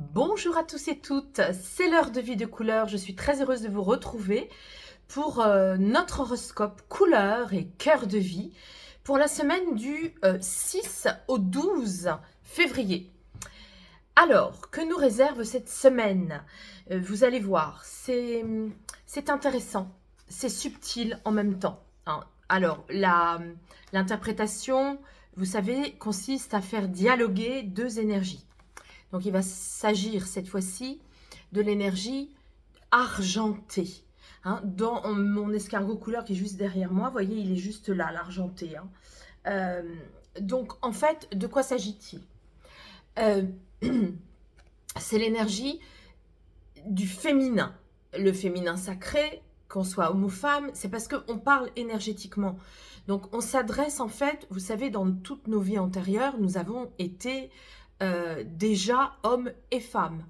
Bonjour à tous et toutes, c'est l'heure de vie de couleur. Je suis très heureuse de vous retrouver pour notre horoscope couleur et cœur de vie pour la semaine du 6 au 12 février. Alors, que nous réserve cette semaine? Vous allez voir, c'est intéressant, c'est subtil en même temps, hein. Alors, l'interprétation, vous savez, consiste à faire dialoguer deux énergies. Donc, il va s'agir cette fois-ci de l'énergie argentée, hein. Dans mon escargot couleur qui est juste derrière moi, vous voyez, il est juste là, l'argenté, hein. Donc, en fait, de quoi s'agit-il? C'est l'énergie du féminin. Le féminin sacré, qu'on soit homme ou femme, c'est parce qu'on parle énergétiquement. Donc, on s'adresse en fait, vous savez, dans toutes nos vies antérieures, nous avons été déjà hommes et femmes.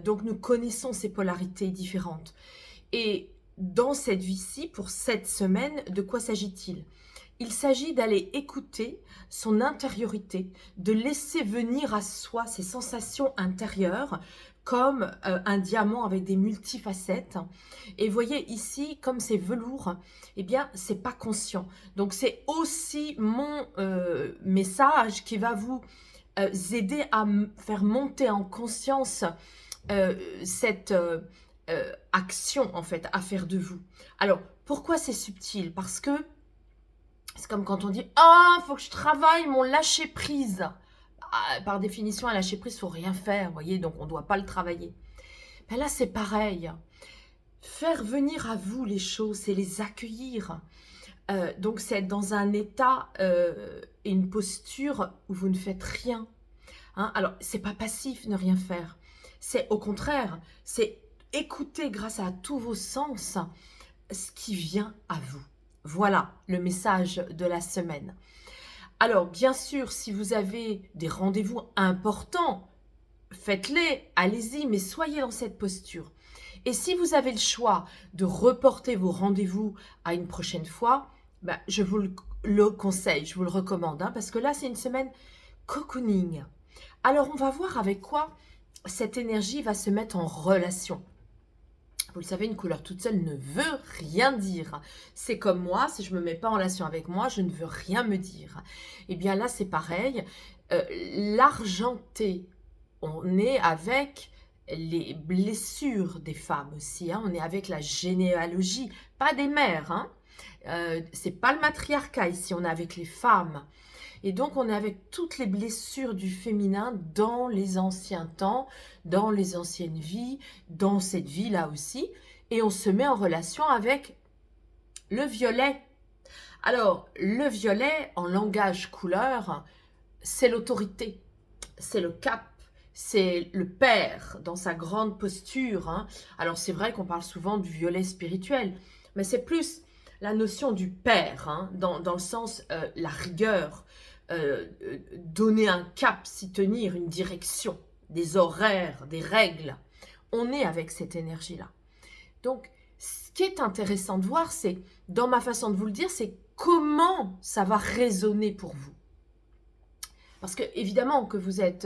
Donc, nous connaissons ces polarités différentes. Et dans cette vie-ci, pour cette semaine, de quoi s'agit-il? Il s'agit d'aller écouter son intériorité, de laisser venir à soi ses sensations intérieures comme un diamant avec des multifacettes. Et vous voyez ici, comme c'est velours, eh bien, c'est pas conscient. Donc, c'est aussi mon message qui va vous aider à faire monter en conscience cette action, en fait, à faire de vous. Alors, pourquoi c'est subtil? Parce que c'est comme quand on dit « Ah, il faut que je travaille mon lâcher-prise ». Par définition, un lâcher-prise, il ne faut rien faire, vous voyez, donc on ne doit pas le travailler. Ben là, c'est pareil. Faire venir à vous les choses, c'est les accueillir. Donc, c'est être dans un état et une posture où vous ne faites rien. Hein? Alors, c'est pas passif, ne rien faire. C'est au contraire, c'est écouter grâce à tous vos sens ce qui vient à vous. Voilà le message de la semaine. Alors, bien sûr, si vous avez des rendez-vous importants, faites-les, allez-y, mais soyez dans cette posture. Et si vous avez le choix de reporter vos rendez-vous à une prochaine fois, ben, je vous le conseille, je vous le recommande, hein, parce que là, c'est une semaine cocooning. Alors, on va voir avec quoi cette énergie va se mettre en relation. Vous le savez, une couleur toute seule ne veut rien dire. C'est comme moi, si je ne me mets pas en relation avec moi, je ne veux rien me dire. Et bien là, c'est pareil. L'argenté, on est avec les blessures des femmes aussi, hein. On est avec la généalogie, pas des mères, hein. C'est pas le matriarcat ici, on est avec les femmes. Et donc, on est avec toutes les blessures du féminin dans les anciens temps, dans les anciennes vies, dans cette vie-là aussi. Et on se met en relation avec le violet. Alors, le violet, en langage couleur, c'est l'autorité, c'est le cap, c'est le père dans sa grande posture, hein. Alors, c'est vrai qu'on parle souvent du violet spirituel, mais c'est plus la notion du père, hein, dans le sens la rigueur, donner un cap, s'y tenir, une direction, des horaires, des règles. On est avec cette énergie-là. Donc, ce qui est intéressant de voir, c'est, dans ma façon de vous le dire, c'est comment ça va résonner pour vous. Parce que, évidemment, que vous êtes...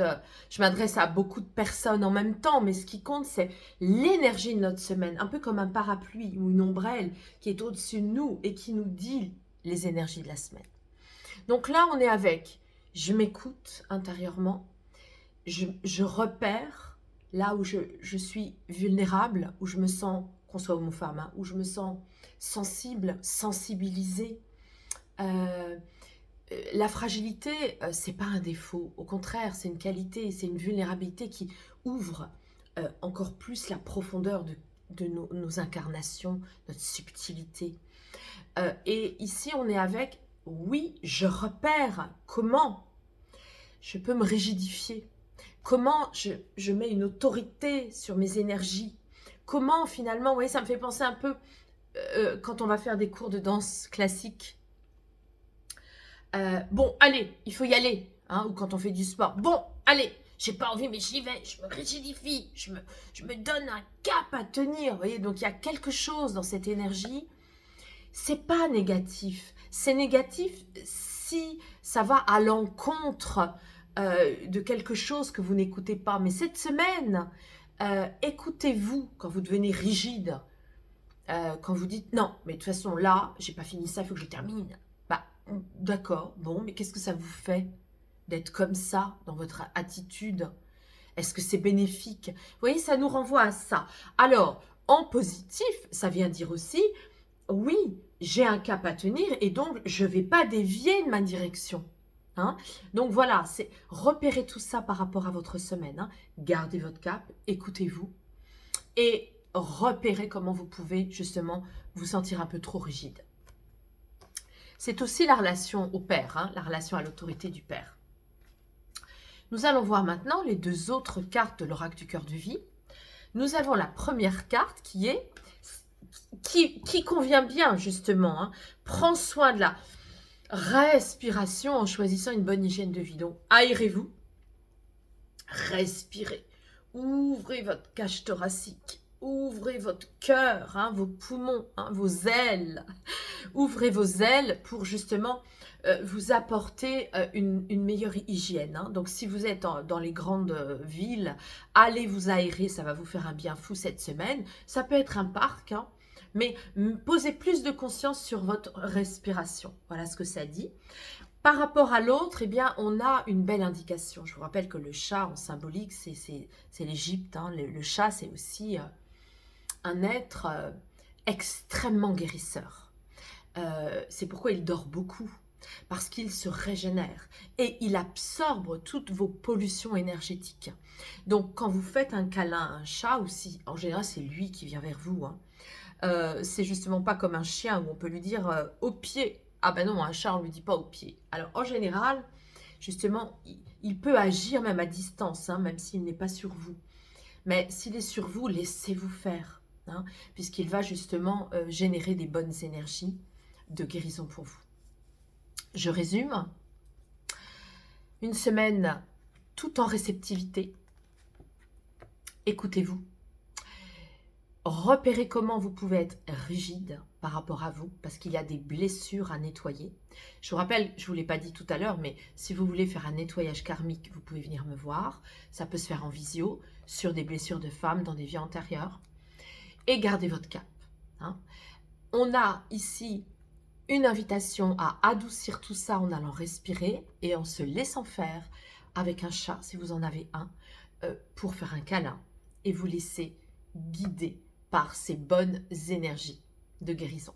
je m'adresse à beaucoup de personnes en même temps, mais ce qui compte, c'est l'énergie de notre semaine, un peu comme un parapluie ou une ombrelle qui est au-dessus de nous et qui nous dit les énergies de la semaine. Donc là, on est avec, je m'écoute intérieurement, je repère là où je suis vulnérable, où je me sens, qu'on soit homme ou femme, hein, où je me sens sensible, sensibilisée. La fragilité, c'est pas un défaut, au contraire, c'est une qualité, c'est une vulnérabilité qui ouvre encore plus la profondeur de nos incarnations, notre subtilité. Et ici, on est avec, oui, je repère comment je peux me rigidifier, comment je mets une autorité sur mes énergies, comment finalement, vous voyez, ça me fait penser un peu quand on va faire des cours de danse classique. Bon, allez, il faut y aller, hein, ou quand on fait du sport. Bon, allez, j'ai pas envie, mais j'y vais, je me rigidifie, je me donne un cap à tenir, vous voyez, donc il y a quelque chose dans cette énergie. C'est pas négatif. C'est négatif si ça va à l'encontre de quelque chose que vous n'écoutez pas. Mais cette semaine, écoutez-vous quand vous devenez rigide, quand vous dites non, mais de toute façon là, j'ai pas fini ça, il faut que je termine. Bah, d'accord, bon, mais qu'est-ce que ça vous fait d'être comme ça dans votre attitude? Est-ce que c'est bénéfique? Vous voyez, ça nous renvoie à ça. Alors, en positif, ça vient dire aussi, oui, j'ai un cap à tenir et donc je ne vais pas dévier de ma direction. Hein. Donc voilà, c'est repérer tout ça par rapport à votre semaine. Hein. Gardez votre cap, écoutez-vous et repérez comment vous pouvez justement vous sentir un peu trop rigide. C'est aussi la relation au père, hein, la relation à l'autorité du père. Nous allons voir maintenant les deux autres cartes de l'oracle du cœur de vie. Nous avons la première carte qui convient bien justement. Hein. Prends soin de la respiration en choisissant une bonne hygiène de vie. Donc aérez-vous, respirez, ouvrez votre cage thoracique, ouvrez votre cœur, hein, vos poumons, hein, vos ailes. Ouvrez vos ailes pour justement vous apporter une meilleure hygiène. Hein. Donc si vous êtes dans les grandes villes, allez vous aérer, ça va vous faire un bien fou cette semaine. Ça peut être un parc, hein, mais posez plus de conscience sur votre respiration. Voilà ce que ça dit. Par rapport à l'autre, eh bien, on a une belle indication. Je vous rappelle que le chat en symbolique, c'est l'Égypte. Hein. Le chat, c'est aussi un être extrêmement guérisseur. C'est pourquoi il dort beaucoup, parce qu'il se régénère et il absorbe toutes vos pollutions énergétiques. Donc, quand vous faites un câlin à un chat aussi, en général, c'est lui qui vient vers vous. Hein. C'est justement pas comme un chien où on peut lui dire au pied. Ah ben non, un chat, on lui dit pas au pied. Alors, en général, justement, il peut agir même à distance, hein, même s'il n'est pas sur vous. Mais s'il est sur vous, laissez-vous faire, hein, puisqu'il va justement générer des bonnes énergies de guérison pour vous. Je résume. Une semaine tout en réceptivité. Écoutez-vous. Repérez comment vous pouvez être rigide par rapport à vous, parce qu'il y a des blessures à nettoyer. Je vous rappelle, je ne vous l'ai pas dit tout à l'heure, mais si vous voulez faire un nettoyage karmique, vous pouvez venir me voir. Ça peut se faire en visio, sur des blessures de femmes dans des vies antérieures. Et gardez votre cap. Hein. On a ici une invitation à adoucir tout ça en allant respirer et en se laissant faire avec un chat, si vous en avez un, pour faire un câlin et vous laisser guider par ces bonnes énergies de guérison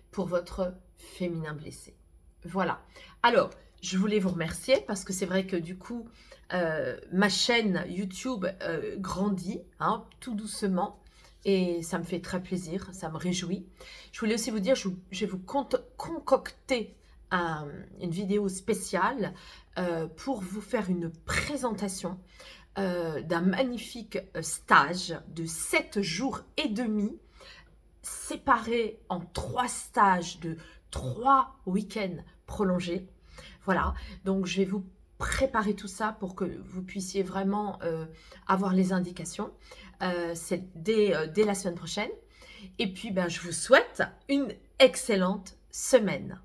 pour votre féminin blessé. Voilà. Alors, je voulais vous remercier parce que c'est vrai que du coup, ma chaîne YouTube grandit, hein, tout doucement. Et ça me fait très plaisir, ça me réjouit. Je voulais aussi vous dire, je vais vous concocter une vidéo spéciale pour vous faire une présentation d'un magnifique stage de 7 jours et demi, séparé en 3 stages de 3 week-ends prolongés. Voilà, donc je vais vous préparer tout ça pour que vous puissiez vraiment avoir les indications. C'est dès la semaine prochaine. Et puis, ben, je vous souhaite une excellente semaine.